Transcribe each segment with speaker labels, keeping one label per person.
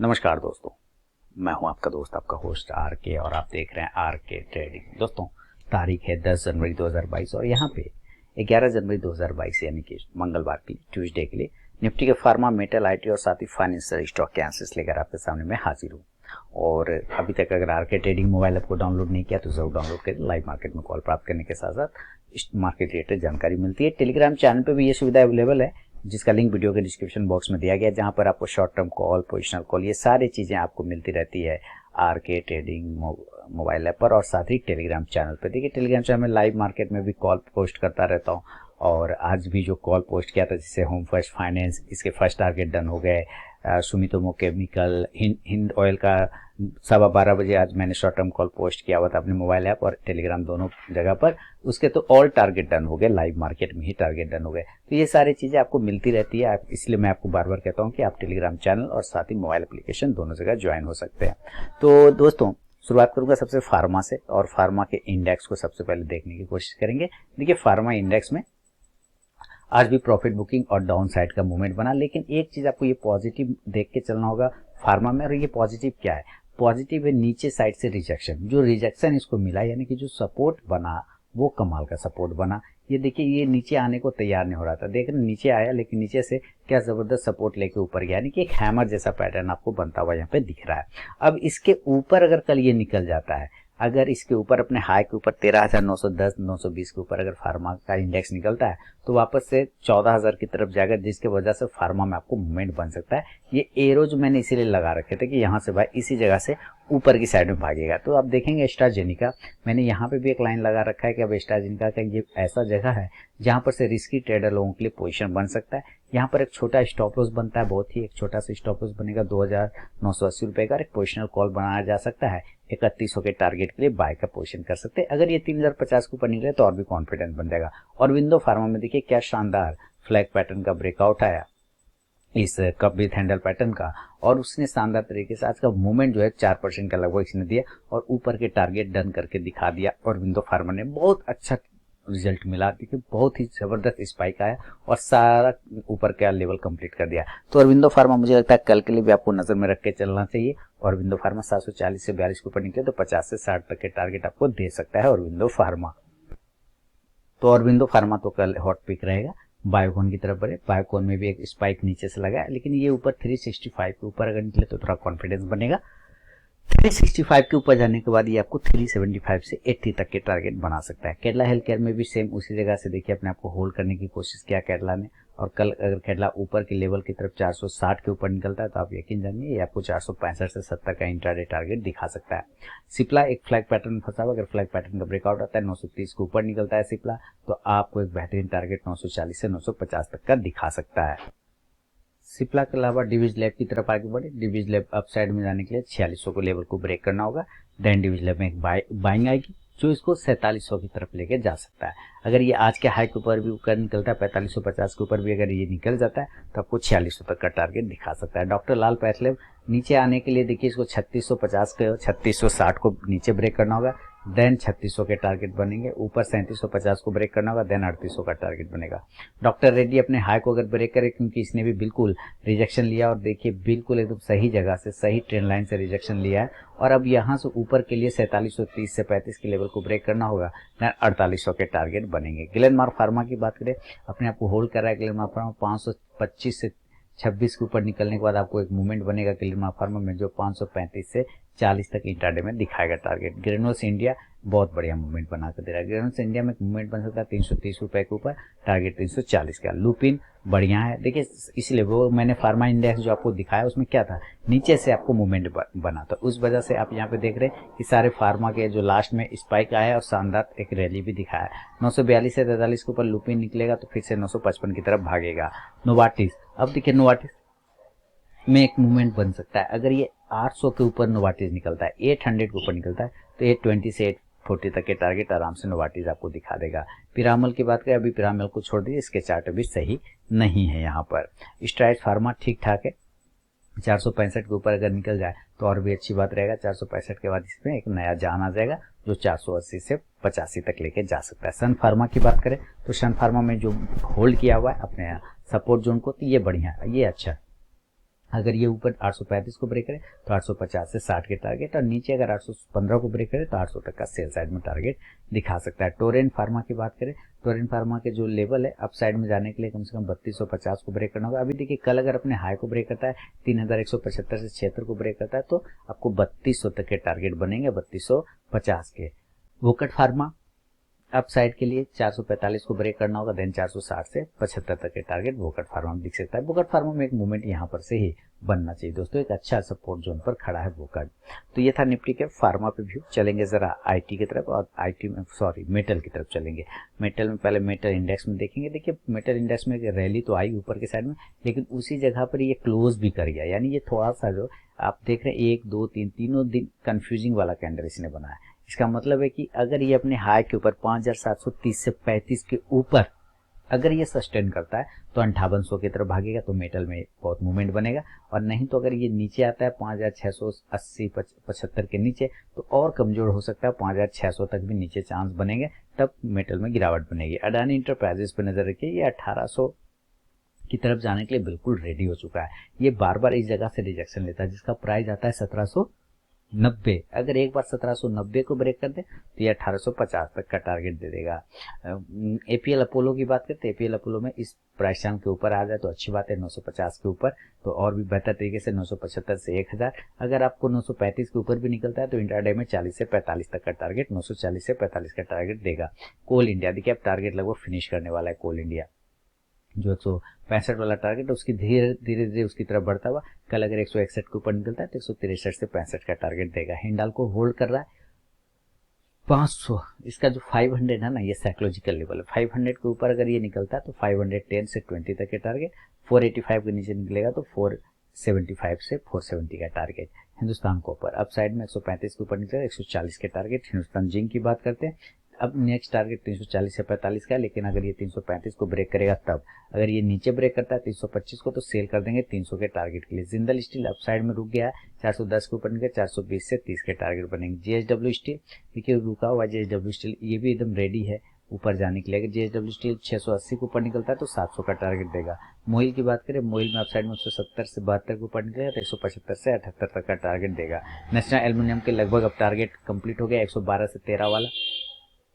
Speaker 1: नमस्कार दोस्तों, मैं हूं आपका दोस्त, आपका होस्ट आर के, और आप देख रहे हैं आर के ट्रेडिंग। दोस्तों, तारीख है 10 जनवरी 2022 और यहाँ पे 11 जनवरी 2022 यानी कि मंगलवार के लिए, ट्यूसडे के लिए निफ्टी के फार्मा, मेटल, आईटी और साथ ही फाइनेंशियल स्टॉक के एनालिसिस लेकर आपके सामने मैं हाजिर हूँ। और अभी तक अगर आर के ट्रेडिंग मोबाइल ऐप को डाउनलोड नहीं किया तो जरूर डाउनलोड करें। लाइव मार्केट में कॉल प्राप्त करने के साथ साथ मार्केट रिलेटेड जानकारी मिलती है। टेलीग्राम चैनल पर भी ये सुविधा अवेलेबल है, जिसका लिंक वीडियो के डिस्क्रिप्शन बॉक्स में दिया गया है, जहां पर आपको short term call, positional call, ये सारी चीज़ें आपको मिलती रहती है आर के ट्रेडिंग मोबाइल ऐप पर और साथ ही टेलीग्राम चैनल पर। देखिए, टेलीग्राम चैनल में लाइव मार्केट में भी कॉल पोस्ट करता रहता हूँ और आज भी जो कॉल पोस्ट किया था, जिससे होम फर्स्ट फाइनेंस, इसके फर्स्ट टारगेट डन हो गए। सुमितोमो केमिकल, हिंद ऑयल का 12:15 बजे आज मैंने शॉर्ट टर्म कॉल पोस्ट किया हुआ था अपने मोबाइल ऐप और टेलीग्राम दोनों जगह पर। उसके तो ऑल टारगेट डन हो गए, लाइव मार्केट में ही टारगेट डन हो गए। तो ये सारी चीज़ें आपको मिलती रहती है, इसलिए मैं आपको बार बार कहता हूँ कि आप टेलीग्राम चैनल और साथ ही मोबाइल एप्लीकेशन दोनों जगह ज्वाइन हो सकते हैं। तो दोस्तों, शुरुआत करूंगा सबसे फार्मा से, और फार्मा के इंडेक्स को सबसे पहले देखने की कोशिश करेंगे। देखिए, फार्मा इंडेक्स में आज भी प्रॉफिट बुकिंग और डाउन साइड का मूवमेंट बना, लेकिन एक चीज आपको ये पॉजिटिव देख के चलना होगा फार्मा में। और ये पॉजिटिव क्या है? पॉजिटिव है नीचे साइड से रिजेक्शन। जो रिजेक्शन इसको मिला, यानी कि जो सपोर्ट बना वो कमाल का सपोर्ट बना। ये देखिए, ये नीचे आने को तैयार नहीं हो रहा था, देख रहे नीचे आया, लेकिन नीचे से क्या जबरदस्त सपोर्ट लेके ऊपर गया, यानी कि एक हैमर जैसा पैटर्न आपको बनता हुआ यहाँ पे दिख रहा है। अब इसके ऊपर अगर कल ये निकल जाता है, अगर इसके ऊपर अपने हाई के ऊपर 13,910 920 के ऊपर अगर फार्मा का इंडेक्स निकलता है तो वापस से 14,000 की तरफ जाएगा, जिसके वजह से फार्मा में आपको मूवमेंट बन सकता है। ये एरोज मैंने इसीलिए लगा रखे थे कि यहाँ से भाई इसी जगह से ऊपर की साइड में भागेगा। तो आप देखेंगे एस्ट्राजेनिका, मैंने यहाँ पे भी एक लाइन लगा रखा है कि अब एस्ट्राजेनिका का ये ऐसा जगह है जहाँ पर से रिस्की ट्रेडर लोगों के लिए पोजीशन बन सकता है। यहाँ पर एक छोटा स्टॉप लॉस बनता है, बहुत ही एक छोटा सा स्टॉप लॉस बनेगा 2,980 रुपए का। एक पोजिशनल कॉल बनाया जा सकता है, 3100 के टारगेट के लिए बाय का पोजीशन कर सकते हैं। अगर ये 3050 के ऊपर निकले तो और भी कॉन्फिडेंस बन जाएगा। और विंडो फार्मा में देखिए क्या शानदार फ्लैग पैटर्न का ब्रेकआउट आया इस कप विथ हैंडल पैटर्न का, और उसने शानदार तरीके से आज का मूवमेंट जो है 4% का लगभग इसने दिया और ऊपर के टारगेट डन करके दिखा दिया। और विंडो फार्मा ने बहुत अच्छा रिजल्ट मिला, देखिए बहुत ही जबरदस्त स्पाइक आया और सारा ऊपर का लेवल कंप्लीट कर दिया। तो अरविंदो फार्मा मुझे लगता है कल के लिए भी आपको नजर में रख के चलना चाहिए। और अरविंदो फार्मा 740 से 42 के ऊपर निकले तो 50 से 60 तक के टारगेट आपको दे सकता है अरविंदो फार्मा। तो अरविंदो फार्मा तो कल हॉट पिक रहेगा। बायोकॉन की तरफ बढ़े, बायोकॉन में भी एक स्पाइक नीचे से लगा है, लेकिन ये ऊपर 365 के ऊपर अगर निकले तो थोड़ा कॉन्फिडेंस बनेगा। 365 के ऊपर जाने के बाद ये आपको 375 से 80 तक के टारगेट बना सकता है। केरला हेल्थ केयर में भी सेम उसी जगह से देखिए अपने आपको होल्ड करने की कोशिश किया केरला ने, और कल अगर केरला ऊपर के लेवल की तरफ 460 के ऊपर निकलता है तो आप यकीन जानिए ये आपको 465 से 70 का इंट्राडे टारगेट दिखा सकता है। सिप्ला एक फ्लैग पैटर्न फंसा हुआ, अगर फ्लैग पैटर्न का ब्रेकआउट आता है 930 के ऊपर निकलता है सिप्ला, तो आपको एक बेहतरीन टारगेट 940 से 950 तक का दिखा सकता है। सिप्ला के अलावा डिविज लैब की तरफ आगे बढ़े। डिविज लैब अपसाइड में जाने के लिए 4600 को लेवल को ब्रेक करना होगा। देन डिविज लैब में एक बाइंग आएगी जो इसको 4700 की तरफ लेके जा सकता है। अगर ये आज के हाई के ऊपर भी ऊपर निकलता है, 4550 के ऊपर भी अगर ये निकल जाता है तो आपको 4600 तक का टारगेट दिखा सकता है। डॉक्टर लाल पैथलैब नीचे आने के लिए देखिए इसको 3650 के 3660 को नीचे ब्रेक करना होगा, देन 3600 के टारगेट बनेंगे। ऊपर 3750 को ब्रेक करना होगा, देन 3800 का टारगेट बनेगा। डॉक्टर रेड्डी अपने हाई को अगर ब्रेक करे, क्योंकि इसने भी बिल्कुल रिजेक्शन लिया और देखिए बिल्कुल एकदम सही जगह से, सही ट्रेंड लाइन से रिजेक्शन लिया है, और अब यहाँ से ऊपर के लिए 4730 से 35 के लेवल को ब्रेक करना होगा, देन 4800 के टारगेट बनेंगे। ग्लेनमार्क फार्मा की बात करें, अपने आप को होल्ड कर रहा है ग्लेनमार्क फार्मा 525 से 26 के ऊपर निकलने के बाद आपको एक मूवमेंट बनेगा ग्लेनमार्क फार्मा में जो 535 से 40 तक इंट्राडे में दिखाएगा टारगेट। ग्रेनुल्स इंडिया बहुत बढ़िया मूवमेंट बना कर दे रहा है। ग्रेनुल्स इंडिया में मूवमेंट बन सकता है 330 रुपए के ऊपर, टारगेट 340 का। लुपिन बढ़िया है, देखिए इसलिए वो मैंने फार्मा इंडेक्स जो आपको दिखाया उसमें क्या था, नीचे से आपको मूवमेंट बना, तो उस वजह से आप यहाँ पे देख रहे हैं कि सारे फार्मा के जो लास्ट में स्पाइक आया और शानदार एक रैली भी दिखाया। 942 से 43 के ऊपर लुपिन निकलेगा तो फिर से 955 की तरफ भागेगा। नोवार्टिस, अब देखिए नोवार्टिस में एक मूवमेंट बन सकता है। अगर ये 800 के ऊपर नोवार्टिस निकलता है, 800 के ऊपर निकलता है तो 820 से 840 तक के टारगेट आराम से नोवार्टिस आपको दिखा देगा। पिरामल की बात करें, अभी पिरामल को छोड़ दीजिए, इसके चार्ट भी सही नहीं है। यहाँ पर स्ट्राइड फार्मा ठीक ठाक है, 465 के ऊपर अगर निकल जाए तो और भी अच्छी बात रहेगा। 465 के बाद इसमें एक नया जान आ जाएगा जो 480 से 85 तक लेके जा सकता है। सन फार्मा की बात करें तो सन फार्मा में जो होल्ड किया हुआ है अपने सपोर्ट जोन को, तो ये बढ़िया है, ये अच्छा है। अगर ये ऊपर 835 को ब्रेक करे तो 850 से 60 के टारगेट, और नीचे अगर 815 को ब्रेक करे तो 800 तक का सेल साइड में टारगेट दिखा सकता है। टोरेंट फार्मा की बात करें, टोरेंट फार्मा के जो लेवल है अप साइड में जाने के लिए कम से कम 3250 को ब्रेक करना होगा। अभी देखिए कल अगर अपने हाई को ब्रेक करता है 3175 से 76 को ब्रेक करता है तो आपको 3200 तक के टारगेट बनेंगे, 3250 के। वोकट फार्मा अप साइड के लिए 445 को ब्रेक करना होगा, देन 460 से 75 तक के टारगेट वोकट फार्मा में दिख सकता है। वोकट फार्मा में एक मूवमेंट यहाँ पर से ही बनना चाहिए दोस्तों, एक अच्छा सपोर्ट जोन पर खड़ा है वोकट। तो ये था निफ्टी के फार्मा पे व्यू। चलेंगे जरा आईटी की तरफ, और आईटी में मेटल की तरफ चलेंगे। मेटल में पहले मेटल इंडेक्स में देखेंगे। देखिए मेटल इंडेक्स में रैली तो आई ऊपर के साइड में, लेकिन उसी जगह पर ये क्लोज भी कर गया, यानी ये थोड़ा सा जो आप देख रहे हैं 1 2 3 तीनों दिन कंफ्यूजिंग वाला कैंडल इसने बनाया। इसका मतलब है कि अगर ये अपने हाई के ऊपर 5730 से 35 के ऊपर अगर ये सस्टेन करता है तो 5800 की तरफ भागेगा, तो मेटल में बहुत मूवमेंट बनेगा। और नहीं तो अगर ये नीचे आता है 5680 75 के नीचे तो और कमजोर हो सकता है, 5600 तक भी नीचे चांस बनेंगे, तब मेटल में गिरावट बनेगी। अडानी इंटरप्राइजेस पे नजर रखिए, ये 1800 की तरफ जाने के लिए बिल्कुल रेडी हो चुका है। ये बार बार इस जगह से रिजेक्शन लेता है जिसका प्राइस आता है 1790। अगर एक बार 1790 को ब्रेक कर दे तो ये 1850 तक का टारगेट दे देगा। एपीएल अपोलो की बात करते हैं, एपीएल अपोलो में इस प्राइस चांस के ऊपर आ जाए तो अच्छी बात है, 950 के ऊपर तो और भी बेहतर तरीके से 975 से 1000। अगर आपको 935 के ऊपर भी निकलता है तो इंट्राडे में 40 से 45 तक का टारगेट, 940 से 45 का टारगेट देगा। कोल इंडिया देखिए अब टारगेट लगभग फिनिश करने वाला है। कोल इंडिया जो 165 वाला टारगेट है उसकी धीरे धीरे उसकी तरफ बढ़ता हुआ, कल अगर 161 के ऊपर निकलता है तो 163 से 65 का टारगेट देगा। हिंडाल्को होल्ड कर रहा है 500, इसका जो 500 है ना ये साइकोलॉजिकल लेवल है। 500 के ऊपर अगर ये निकलता है तो 510 से 20 तक के टारगेट, 485 के नीचे निकलेगा तो 475 से 470 का target. Hindustan copper up side में 135 के ऊपर निकलेगा, 140 के टारगेट। हिंदुस्तान जिंक की बात करते हैं, अब नेक्स्ट टारगेट 340 से 45 का है, लेकिन अगर ये 335 को ब्रेक करेगा तब, अगर ये नीचे ब्रेक करता है 325 को तो सेल कर देंगे 300 के टारगेट के लिए। जिंदल स्टील अप साइड में रुक गया है, 410 के ऊपर निकले, 420 से 30 के टारगेट बनेंगे। जेएसडब्ल्यू स्टील देखिए रुका हुआ, जेएसडब्ल्यू स्टील ये भी एकदम रेडी है ऊपर जाने के लिए। अगर जेएसडब्ल्यू स्टील 680 के ऊपर निकलता है तो 700 का टारगेट देगा। मोइल की बात करें, मोइल में अप साइड में 170 से 72 के ऊपर निकलेगा तो 175 से 78 तक का टारगेट देगा। नेशनल एल्यूमिनियम के लगभग अब टारगेट कंप्लीट हो गया, 112 से 13 वाला,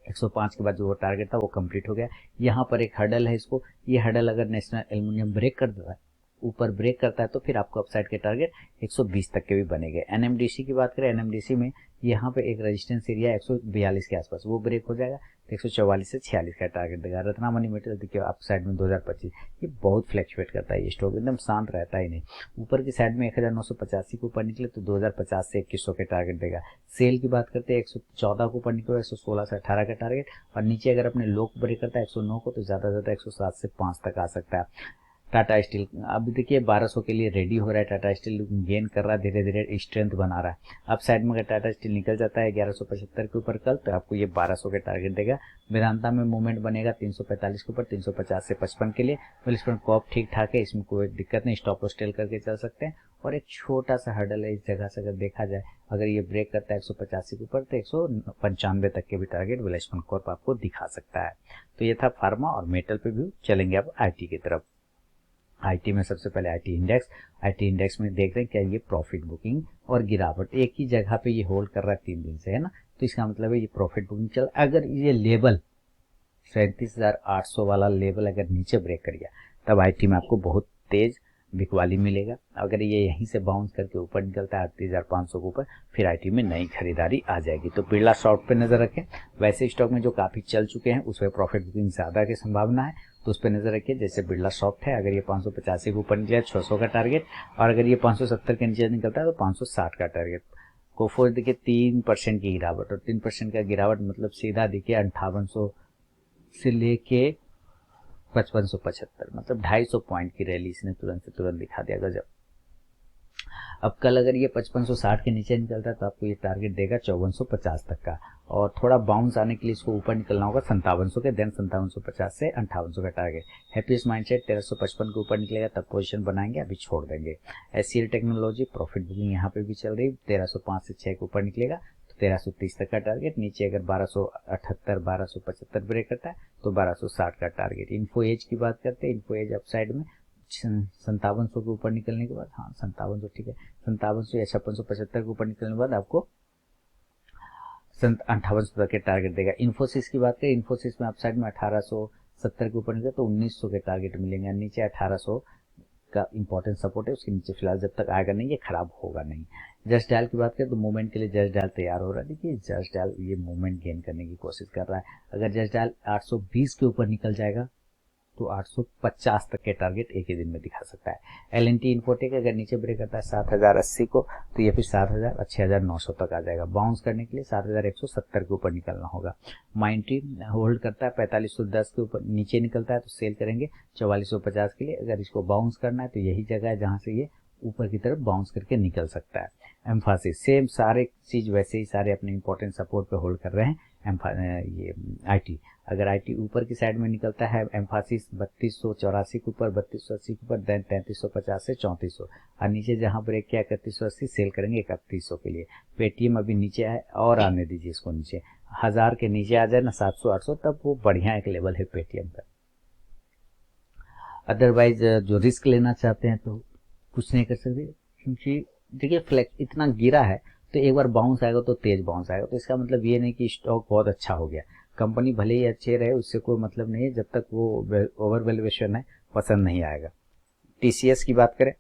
Speaker 1: 105 के बाद जो वो टारगेट था वो कंप्लीट हो गया। यहाँ पर एक हडल है, इसको ये हडल अगर नेशनल एल्यूमिनियम ब्रेक कर देता है, ऊपर ब्रेक करता है तो फिर आपको अपसाइड के टारगेट 120 तक के भी बनेंगे। एनएमडीसी की बात करें, एनएमडीसी में यहाँ पे एक रेजिस्टेंस एरिया 142 के आसपास, वो ब्रेक हो जाएगा तो 144 से 46 का टारगेट देगा। रत्नामणि मेटल देखिए अपसाइड में 2025, ये बहुत फ्लैक्चुएट करता है, ये स्टॉक एकदम शांत रहता ही नहीं। ऊपर की साइड में 1985 के ऊपर निकले तो 2050 से 2100 के टारगेट देगा। सेल की बात करते हैं 114 के ऊपर निकले 116 से 18 का टारगेट, और नीचे अगर अपने लो ब्रेक करता है 109 को तो ज़्यादा से ज़्यादा 107 से 5 तक आ सकता है। टाटा स्टील अभी देखिए 1200 के लिए रेडी हो रहा है, टाटा स्टील गेन कर रहा है, धीरे धीरे स्ट्रेंथ बना रहा है। अप साइड में अगर टाटा स्टील निकल जाता है 1175 के ऊपर कल तो आपको ये 1200 के टारगेट देगा। वेदांता में मूवमेंट बनेगा 345 के ऊपर, 350 से 55 के लिए। वेल्सपन कॉप ठीक ठाक है, इसमें कोई दिक्कत नहीं, स्टॉप लॉस टेल करके चल सकते हैं। और एक छोटा सा हर्डल है इस जगह से, अगर देखा जाए अगर ये ब्रेक करता है 185 के ऊपर तो 195 तक के भी टारगेट वेल्सपन कॉर्प आपको दिखा सकता है। तो ये था फार्मा और मेटल पे भी। चलेंगे अब आईटी की तरफ। आईटी में सबसे पहले आईटी इंडेक्स में देख रहे हैं क्या ये प्रॉफिट बुकिंग और गिरावट एक ही जगह पे ये होल्ड कर रहा है 3 दिन से, है ना, तो इसका मतलब है ये प्रॉफिट बुकिंग चल। अगर ये लेवल 37,800 वाला लेवल अगर नीचे ब्रेक कर गया तब आईटी में आपको बहुत तेज बिकवाली मिलेगा। अगर ये यहीं से बाउंस करके ऊपर निकलता है 38,500 के ऊपर, फिर आईटी में नई खरीदारी आ जाएगी। तो बिरला सॉफ्ट पे नजर रखें। वैसे स्टॉक में जो काफी चल चुके हैं उसमें प्रॉफिट बुकिंग ज्यादा की संभावना है, तो उस पर नजर रखिए। जैसे बिरला सॉफ्ट है, अगर ये 585 के ऊपर निकले 600 का टारगेट, और अगर ये 570 के नीचे निकलता है तो 560 का टारगेट। कोफोर्ज देखिए 3% की गिरावट, और 3% का गिरावट मतलब सीधा देखिए 5800 से लेके 5575, मतलब 250 पॉइंट की रैली इसने तुरंत से तुरंत दिखा दिया गजब। अब कल अगर ये 5560 के नीचे निकलता है तो आपको ये टारगेट देगा 5450 तक का, और थोड़ा बाउंस आने के लिए इसको ऊपर निकलना होगा 5700 के, देन 5750 से 5800 का टारगेट। हैप्पीएस्ट माइंडसेट 1355 के ऊपर निकलेगा तब पोजीशन बनाएंगे, अभी छोड़ देंगे। एचसीएल टेक्नोलॉजी प्रॉफिट बुकिंग यहाँ पे भी चल रही, 1305 से 6 के ऊपर निकलेगा तो 1330 तक का टारगेट। नीचे अगर 1278 1275 ब्रेक करता है तो 1260 का टारगेट। इन्फो एज की बात करते हैं, इन्फो एज अपसाइड में 5700 के ऊपर निकलने के बाद, हाँ 5700 ठीक है, 5700 या 5675 के ऊपर निकलने के बाद आपको 5800 तक के टारगेट देगा। इन्फोसिस की बात करें, इन्फोसिस में अपसाइड में 1870 के ऊपर निकले तो 1900 के टारगेट मिलेंगे, नीचे 1800 का इंपॉर्टेंट सपोर्ट है, उसके नीचे फिलहाल जब तक आएगा नहीं ये खराब होगा नहीं। जस्ट डायल की बात करें तो मूवमेंट के लिए जस्ट डायल तैयार हो रहा है। देखिए जस्ट डायल ये मूवमेंट गेन करने की कोशिश कर रहा है। अगर जस्ट डायल 820 के ऊपर निकल जाएगा तो 850 तक के टारगेट एक ही दिन में दिखा सकता है। एल&टी इन्फोटेक अगर नीचे ब्रेक करता है 7080 को तो ये फिर 7000 और 6900 तक आ जाएगा। बाउंस करने के लिए 7170 के ऊपर निकलना होगा। माइंट्री होल्ड करता है 4510 के ऊपर, नीचे निकलता है तो सेल करेंगे 4450 के लिए। अगर इसको बाउंस करना है तो यही जगह है जहां से ये ऊपर की तरफ बाउंस करके निकल सकता है। एम्फासिस सेम सारे चीज वैसे ही सारे अपने इंपॉर्टेंट सपोर्ट पे होल्ड कर रहे हैं। ये आईटी अगर आईटी ऊपर की साइड में निकलता है, एम्फासिस 3284 के ऊपर, 3280 के ऊपर, देन 3350 से 3400 और नीचे जहां ब्रेक किया 3180 सेल करेंगे 3100 के लिए। पेटीएम अभी नीचे है और आने दीजिए इसको नीचे, 1000 के नीचे आ जाए ना 700 800 तब वो बढ़िया एक लेवल है पेटीएम का। अदरवाइज जो रिस्क लेना चाहते हैं तो कुछ नहीं कर सकते, क्योंकि देखिए फ्लैक्स इतना गिरा है तो एक बार बाउंस आएगा तो तेज बाउंस आएगा, तो इसका मतलब ये नहीं कि स्टॉक बहुत अच्छा हो गया। कंपनी भले ही अच्छे रहे उससे कोई मतलब नहीं है जब तक वो ओवर वैल्यूएशन है पसंद नहीं आएगा। टीसीएस की बात करें,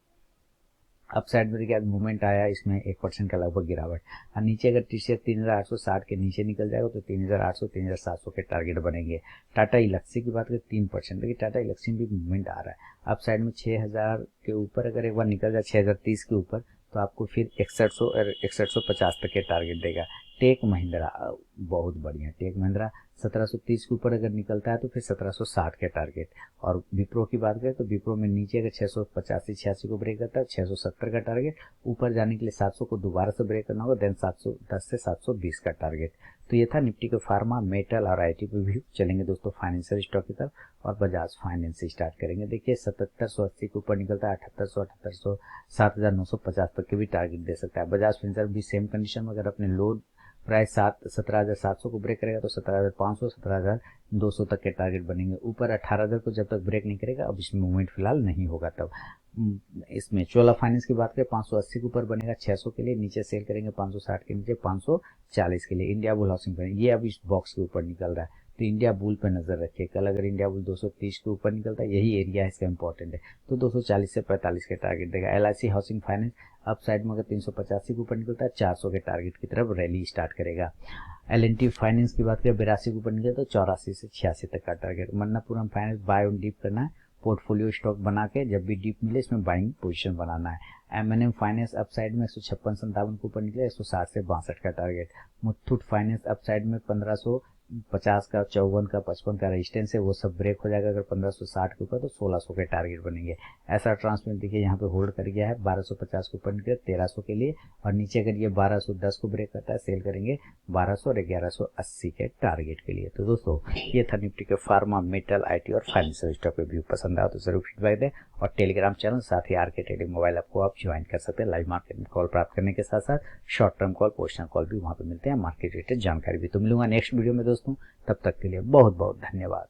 Speaker 1: अपसाइड में देखिए मूवमेंट आया, इसमें 1% का लगभग गिरावट, और नीचे अगर टीसीएस 3860 के नीचे निकल जाएगा तो 3800 3700 के टारगेट बनेंगे। टाटा इलेक्सी की बात करें 3%, देखिए टाटा इलेक्सी में भी मूवमेंट आ रहा है। अपसाइड में 6000 के ऊपर अगर एक बार निकल जाए 6030 के ऊपर तो आपको फिर 6100 और 6150 तक के टारगेट देगा। टेक महिंद्रा बहुत बढ़िया, टेक महिंद्रा 1730 के ऊपर अगर निकलता है तो फिर 1760 के टारगेट। और विप्रो की बात करें तो विप्रो में नीचे अगर 685-86 को ब्रेक करता है 670 का टारगेट, ऊपर जाने के लिए 700 को दोबारा से ब्रेक करना होगा, देन 710 से 720 का टारगेट। तो ये था निफ्टी के फार्मा, मेटल और आईटी पे भी चलेंगे दोस्तों फाइनेंशियल स्टॉक की तरफ, और बजाज फाइनेंस से स्टार्ट करेंगे। देखिए 7780 के ऊपर निकलता है 7800 7950 तक के भी टारगेट दे सकता है। बजाज फिनसर्व भी सेम कंडीशन में अगर अपने लो प्राइस 17700 को ब्रेक करेगा तो 17500 17200 तक के टारगेट बनेंगे। ऊपर 18000 को जब तक ब्रेक नहीं करेगा अब इसमें मूवमेंट फिलहाल नहीं होगा। तब इसमें चोला फाइनेंस की बात करें 580 के ऊपर बनेगा 600 के लिए, नीचे सेल करेंगे 560 के नीचे 540 के लिए। इंडिया बुल हाउसिंग फाइनेंस ये अब इस बॉक्स के ऊपर निकल रहा है तो इंडिया बुल पे नजर रखिए। कल अगर इंडिया बुल 230 के ऊपर निकलता है, यही एरिया है इसका इंपॉर्टेंट है, तो 240 से 45 के टारगेट देगा। LIC housing finance up side में अगर 385 के ऊपर निकलता है 400 के टारगेट की तरफ रैली स्टार्ट करेगा। एल&टी फाइनेंस की बात करें 82 के ऊपर निकले तो 84 से 86 तक का target. Manappuram finance buy on dip करना है, पोर्टफोलियो स्टॉक बना के जब भी डीप मिले इसमें बाइंग पोजीशन बनाना है। एम&एम फाइनेंस अपसाइड में 156-57 के ऊपर निकले 160 से 62 का टारगेट। मुथूट फाइनेंस अपसाइड में 1550 का 54 का 55 का रेजिस्टेंस है, वो सब ब्रेक हो जाएगा अगर 1560 के ऊपर तो 1600 के टारगेट बनेंगे। ऐसा ट्रांसमिट देखिए यहाँ पे होल्ड कर गया है 1250 के ऊपर निकले 1300 के लिए, और नीचे अगर ये 1210 को ब्रेक करता है सेल करेंगे 1200 और 1180 के टारगेट के लिए। तो दोस्तों ये था निफ्टी के फार्मा, मेटल, आईटी और फाइनेंशियल स्टॉक पे व्यू। पसंद आया तो जरूर फीडबैक दें, और टेलीग्राम चैनल साथ ही आरके ट्रेडिंग मोबाइल ऐप को आप ज्वाइन कर सकते हैं। लाइव मार्केट में कॉल प्राप्त करने के साथ साथ short term call, positional call भी वहाँ पे मिलते हैं, मार्केट रिलेटेड जानकारी भी। तो मिलूंगा नेक्स्ट वीडियो में दोस्तों, तब तक के लिए बहुत बहुत धन्यवाद।